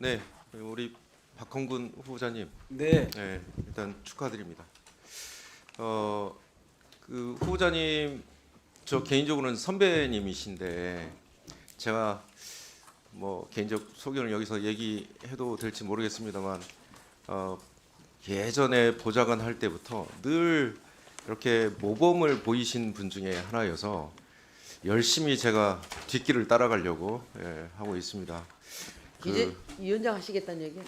네, 우리 박홍근 후보자님, 네. 네, 일단 축하드립니다. 그 후보자님, 저 개인적으로는 선배님이신데 제가 뭐 개인적 소견을 여기서 얘기해도 될지 모르겠습니다만 예전에 보좌관 할 때부터 늘 이렇게 모범을 보이신 분 중에 하나여서 열심히 제가 뒷길을 따라가려고 하고 있습니다. 이제 위원장 하시겠다는 얘기?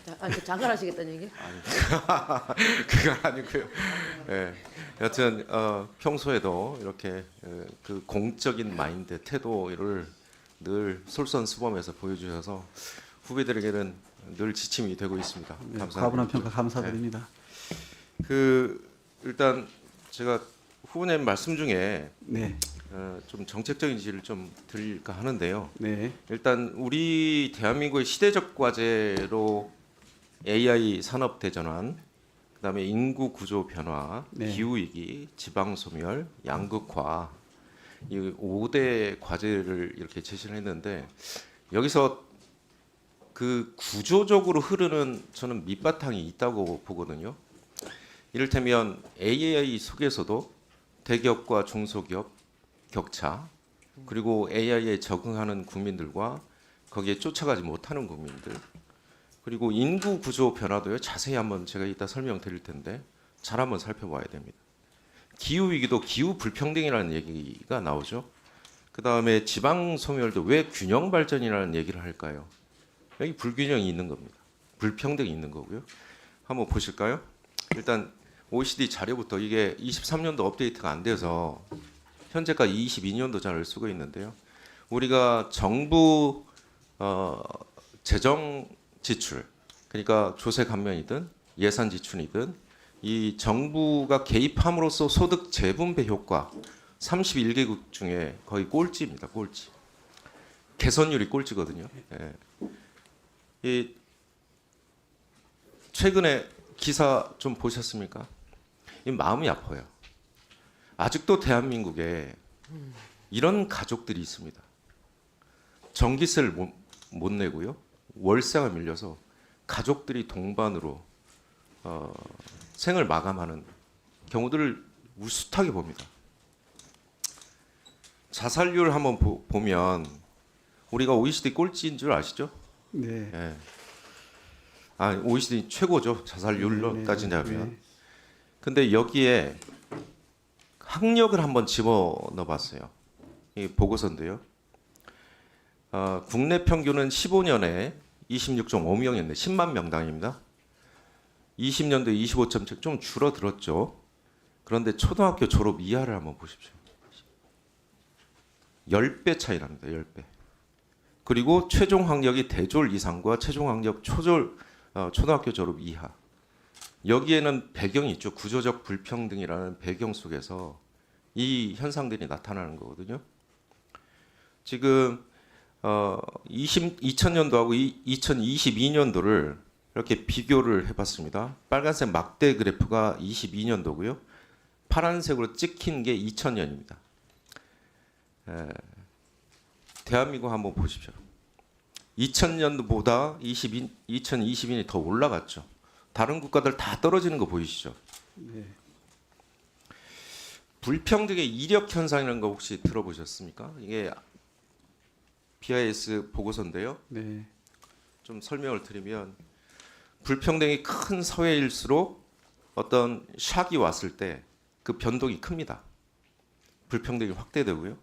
장관 하시겠다는 얘기? 아니, 그건 아니고요. 예, 여튼 평소에도 이렇게 그 공적인 마인드, 태도를 늘 솔선수범해서 보여주셔서 후배들에게는 늘 지침이 되고 있습니다. 네, 감사합니다. 과분한 평가 감사드립니다. 그 일단 제가 후보님 말씀 중에 네. 좀 정책적인 지를 좀 드릴까 하는데요. 네. 일단 우리 대한민국의 시대적 과제로 AI 산업 대전환, 그다음에 인구 구조 변화, 네. 기후 위기, 지방 소멸, 양극화 이 5대 과제를 이렇게 제시를 했는데 여기서 그 구조적으로 흐르는 저는 밑바탕이 있다고 보거든요. 이를테면 AI 속에서도 대기업과 중소기업 격차, 그리고 AI에 적응하는 국민들과 거기에 쫓아가지 못하는 국민들, 그리고 인구 구조 변화도요. 자세히 한번 제가 이따 설명드릴 텐데 잘 한번 살펴봐야 됩니다. 기후 위기도 기후 불평등이라는 얘기가 나오죠. 그 다음에 지방 소멸도 왜 균형 발전이라는 얘기를 할까요? 여기 불균형이 있는 겁니다. 불평등이 있는 거고요. 한번 보실까요? 일단 OECD 자료부터 이게 23년도 업데이트가 안 돼서 현재까지 22년도 자료를 쓰고 있는데요. 우리가 정부 재정 지출, 그러니까 조세 감면이든 예산 지출이든 이 정부가 개입함으로써 소득 재분배 효과 31개국 중에 거의 꼴찌입니다. 꼴찌. 개선율이 꼴찌거든요. 예. 이 최근에 기사 좀 보셨습니까? 이 마음이 아파요. 아직도 대한민국에 이런 가족들이 있습니다. 전기세를 못 내고요. 월세가 밀려서 가족들이 동반으로 생을 마감하는 경우들을 우스하게 봅니다. 자살률 한번 보면 우리가 OECD 꼴찌인 줄 아시죠? 네. 예. OECD 최고죠. 자살률로 따지자면. 네. 근데 여기에 학력을 한번 집어넣어봤어요. 이 보고서인데요. 국내 평균은 15년에 26.5명이었는데 10만 명당입니다. 20년도에 25.7, 좀 줄어들었죠. 그런데 초등학교 졸업 이하를 한번 보십시오. 10배 차이 납니다. 10배. 그리고 최종 학력이 대졸 이상과 최종 학력 초등학교 졸업 이하. 여기에는 배경이 있죠. 구조적 불평등이라는 배경 속에서 이 현상들이 나타나는 거거든요. 지금 2000년도하고 2022년도를 이렇게 비교를 해봤습니다. 빨간색 막대 그래프가 22년도고요. 파란색으로 찍힌 게 2000년입니다. 대한민국 한번 보십시오. 2000년도보다 2022년이 더 올라갔죠. 다른 국가들 다 떨어지는 거 보이시죠? 네. 불평등의 이력 현상이라는 거 혹시 들어보셨습니까? 이게 BIS 보고서인데요. 네. 좀 설명을 드리면 불평등이 큰 사회일수록 어떤 샥이 왔을 때 그 변동이 큽니다. 불평등이 확대되고요.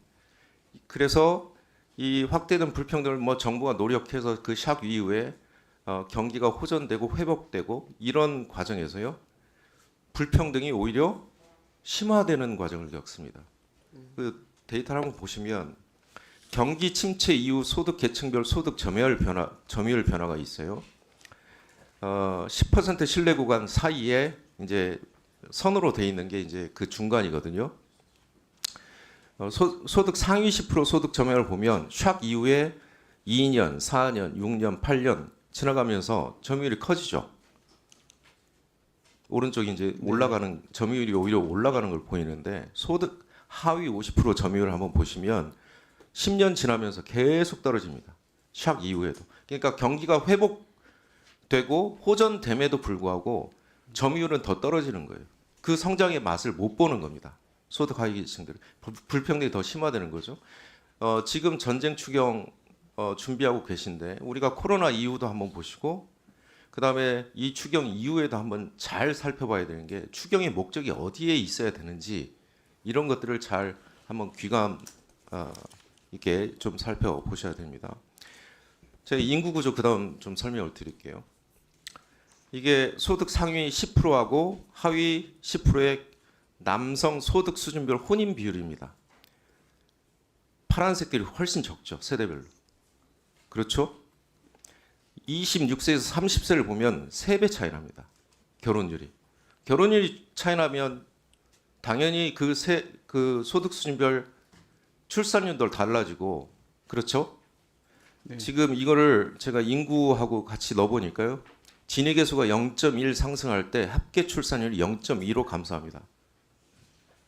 그래서 이 확대된 불평등을 뭐 정부가 노력해서 그 샥 이후에 경기가 호전되고 회복되고 이런 과정에서요. 불평등이 오히려 심화되는 과정을 겪습니다. 그 데이터를 한번 보시면 경기 침체 이후 소득 계층별 소득 점유율 변화가 있어요. 10% 신뢰 구간 사이에 이제 선으로 돼 있는 게 이제 그 중간이거든요. 소득 상위 10% 소득 점유율을 보면 샥 이후에 2년, 4년, 6년, 8년 지나가면서 점유율이 커지죠. 오른쪽이 이제 올라가는 점유율이 오히려 올라가는 걸 보이는데 소득 하위 50% 점유율을 한번 보시면 10년 지나면서 계속 떨어집니다. 샥 이후에도. 그러니까 경기가 되고 호전됨에도 불구하고 점유율은 더 떨어지는 거예요. 그 성장의 맛을 못 보는 겁니다. 소득 하위 계층들 불평등이 더 심화되는 거죠. 지금 전쟁 추경 준비하고 계신데 우리가 코로나 이후도 한번 보시고 그다음에 이 추경 이후에도 한번 잘 살펴봐야 되는 게 추경의 목적이 어디에 있어야 되는지 이런 것들을 잘 한번 귀감 있게 좀 살펴보셔야 됩니다. 제가 인구 구조 그다음 좀 설명을 드릴게요. 이게 소득 상위 10%하고 하위 10%의 남성 소득 수준별 혼인 비율입니다. 파란색들이 훨씬 적죠. 세대별로. 그렇죠? 26세에서 30세를 보면 3배 차이 납니다. 결혼율이. 결혼율이 차이 나면 당연히 그 소득 수준별 출산율도 달라지고 그렇죠? 네. 지금 이거를 제가 인구하고 같이 넣어보니까요. 진위계 수가 0.1 상승할 때 합계 출산율이 0.2로 감소합니다.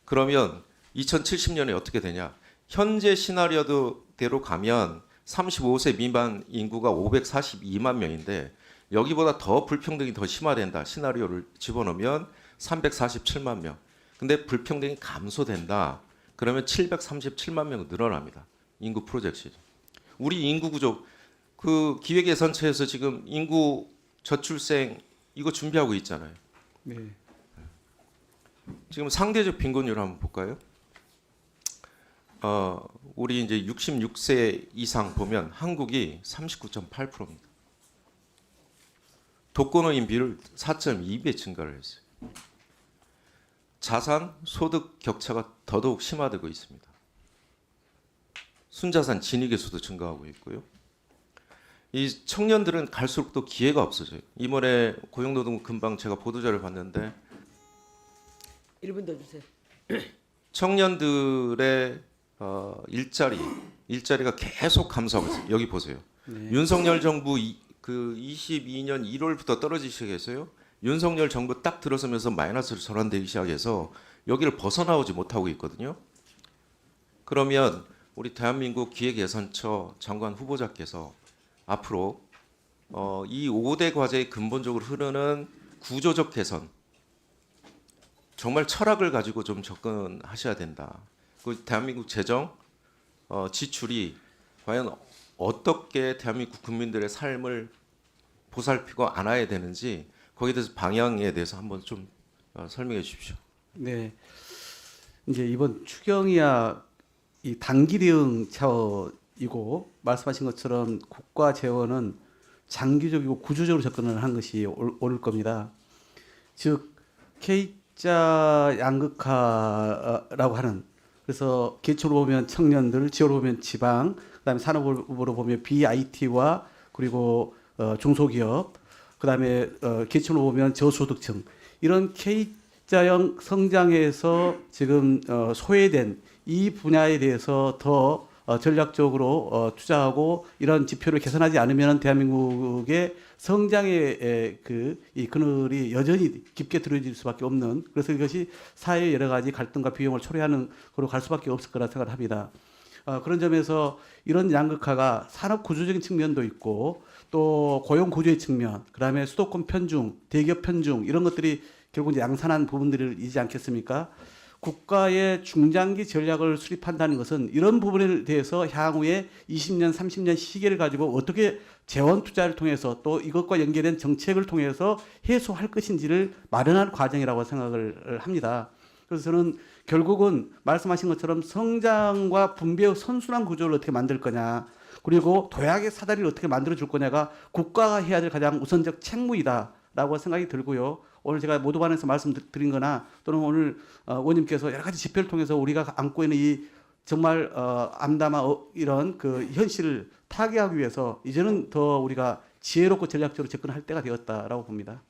그러면 2070년에 어떻게 되냐? 현재 시나리오대로 가면 35세 미만 인구가 542만 명인데 여기보다 더 불평등이 더 심화된다. 시나리오를 집어넣으면 347만 명. 근데 불평등이 감소된다. 그러면 737만 명 늘어납니다. 인구 프로젝션. 우리 인구 구조 그 기획예산처에서 지금 인구 저출생 이거 준비하고 있잖아요. 네. 지금 상대적 빈곤율 한번 볼까요? 우리 이제 66세 이상 보면 한국이 39.8%입니다. 독거노인 비율 4.2배 증가를 했어요. 자산, 소득 격차가 더더욱 심화되고 있습니다. 순자산 진위계 수도 증가하고 있고요. 이 청년들은 갈수록 또 기회가 없어져요. 이번에 고용노동부 금방 제가 보도자를 봤는데 1분 더 주세요. 청년들의 일자리가 계속 감소하고 있어요. 여기 보세요. 네. 윤석열 정부 그 22년 1월부터 떨어지기 시작했어요. 윤석열 정부 딱 들어서면서 마이너스로 전환되기 시작해서 여기를 벗어나오지 못하고 있거든요. 그러면 우리 대한민국 기획예산처 장관 후보자께서 앞으로 이 5대 과제의 근본적으로 흐르는 구조적 개선 정말 철학을 가지고 좀 접근하셔야 된다. 그 대한민국 재정 지출이 과연 어떻게 대한민국 국민들의 삶을 보살피고 안아야 되는지 거기에 대해서 방향에 대해서 한번 좀 설명해 주십시오. 네. 이제 이번 추경이야 이 단기 대응 차원이고 말씀하신 것처럼 국가 재원은 장기적이고 구조적으로 접근을 한 것이 옳을 겁니다. 즉 K자 양극화라고 하는 그래서 계층으로 보면 청년들, 지역으로 보면 지방, 그다음에 산업으로 보면 BIT와 그리고 중소기업, 그다음에 계층으로 보면 저소득층 이런 K자형 성장에서 지금 소외된 이 분야에 대해서 더 전략적으로 투자하고 이런 지표를 개선하지 않으면 대한민국의 성장의 이 그늘이 여전히 깊게 들어질 수밖에 없는 그래서 이것이 사회의 여러 가지 갈등과 비용을 초래하는 거로 갈 수밖에 없을 거라 생각을 합니다. 그런 점에서 이런 양극화가 산업 구조적인 측면도 있고 또 고용 구조의 측면, 그다음에 수도권 편중, 대기업 편중 이런 것들이 결국 이제 양산한 부분들이지 않겠습니까? 국가의 중장기 전략을 수립한다는 것은 이런 부분에 대해서 향후에 20년, 30년 시계를 가지고 어떻게 재원 투자를 통해서 또 이것과 연계된 정책을 통해서 해소할 것인지를 마련할 과정이라고 생각을 합니다. 그래서 저는 결국은 말씀하신 것처럼 성장과 분배의 선순환 구조를 어떻게 만들 거냐, 그리고 도약의 사다리를 어떻게 만들어 줄 거냐가 국가가 해야 될 가장 우선적 책무이다라고 생각이 들고요. 오늘 제가 모두반에서 말씀드린 거나 또는 오늘 의원님께서 여러 가지 지표를 통해서 우리가 안고 있는 이 정말 암담한 이런 그 현실을 타개하기 위해서 이제는 더 우리가 지혜롭고 전략적으로 접근할 때가 되었다라고 봅니다.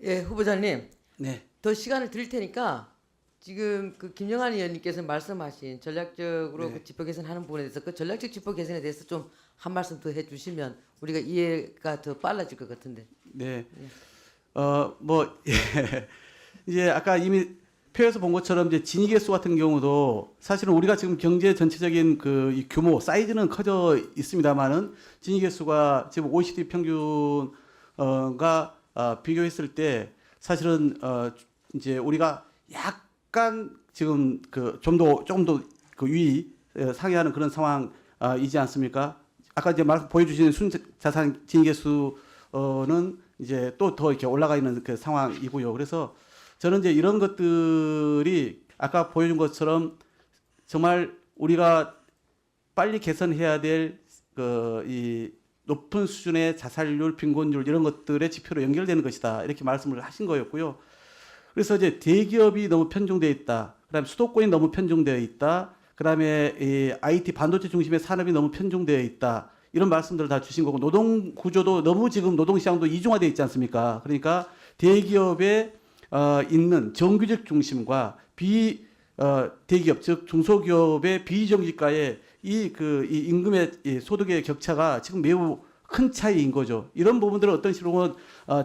예, 후보자님. 네. 더 시간을 드릴 테니까 지금 그 김영환 의원님께서 말씀하신 전략적으로 네. 그 지표 개선하는 부분에 대해서 그 전략적 지표 개선에 대해서 좀 한 말씀 더 해주시면 우리가 이해가 더 빨라질 것 같은데. 네. 뭐 예. 이제 아까 이미 표에서 본 것처럼 이제 진위 개수 같은 경우도 사실은 우리가 지금 경제 전체적인 그 이 규모 사이즈는 커져 있습니다만은 진위 개수가 지금 OECD 평균과 비교했을 때 사실은 이제 우리가 약간 지금 그 조금 더 그 위 상회하는 그런 상황이지 않습니까? 아까 이제 보여주신 순자산 진위 개수는 이제 또 더 이렇게 올라가 있는 그 상황이고요. 그래서 저는 이제 이런 것들이 아까 보여준 것처럼 정말 우리가 빨리 개선해야 될 그 이 높은 수준의 자살률, 빈곤율 이런 것들의 지표로 연결되는 것이다. 이렇게 말씀을 하신 거였고요. 그래서 이제 대기업이 너무 편중되어 있다. 그다음에 수도권이 너무 편중되어 있다. 그다음에 이 IT 반도체 중심의 산업이 너무 편중되어 있다. 이런 말씀들을 다 주신 거고 노동 구조도 너무 지금 노동 시장도 이중화되어 있지 않습니까? 그러니까 대기업에 있는 정규직 중심과 대기업 즉 중소기업의 비정규직과의 이 임금의 이 소득의 격차가 지금 매우 큰 차이인 거죠. 이런 부분들을 어떤 식으로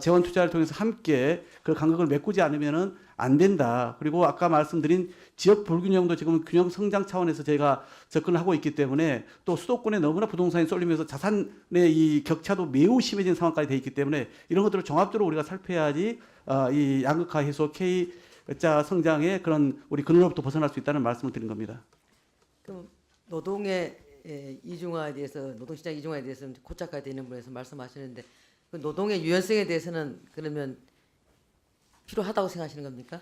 재원 투자를 통해서 함께 그 간극을 메꾸지 않으면은 안 된다. 그리고 아까 말씀드린 지역 불균형도 지금 균형 성장 차원에서 저희가 접근을 하고 있기 때문에 또 수도권에 너무나 부동산이 쏠리면서 자산의 이 격차도 매우 심해진 상황까지 돼 있기 때문에 이런 것들을 종합적으로 우리가 살펴야지 이 양극화 해소 K자 성장의 그런 우리 근원으로부터 벗어날 수 있다는 말씀을 드린 겁니다. 그럼 노동의 이중화에 대해서 노동시장 이중화에 대해서 고착화되어 있는 분에서 말씀하시는데 그 노동의 유연성에 대해서는 그러면 필요하다고 생각하시는 겁니까?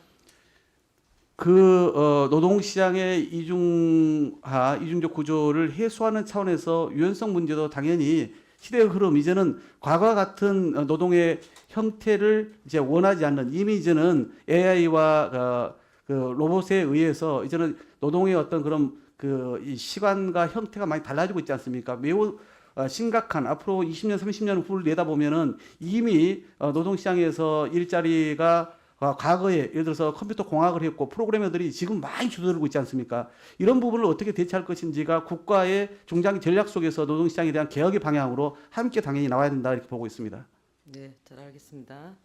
노동시장의 이중적 구조를 해소하는 차원에서 유연성 문제도 당연히 시대의 흐름, 이제는 과거와 같은 노동의 형태를 이제 원하지 않는, 이미 이제는 AI와 그 로봇에 의해서 이제는 노동의 어떤 그런 이 시간과 형태가 많이 달라지고 있지 않습니까? 매우 심각한 앞으로 20년, 30년 후를 내다보면은 이미 노동시장에서 일자리가 과거에 예를 들어서 컴퓨터 공학을 했고 프로그래머들이 지금 많이 줄어들고 있지 않습니까? 이런 부분을 어떻게 대처할 것인지가 국가의 중장기 전략 속에서 노동시장에 대한 개혁의 방향으로 함께 당연히 나와야 된다 이렇게 보고 있습니다. 네, 잘 알겠습니다.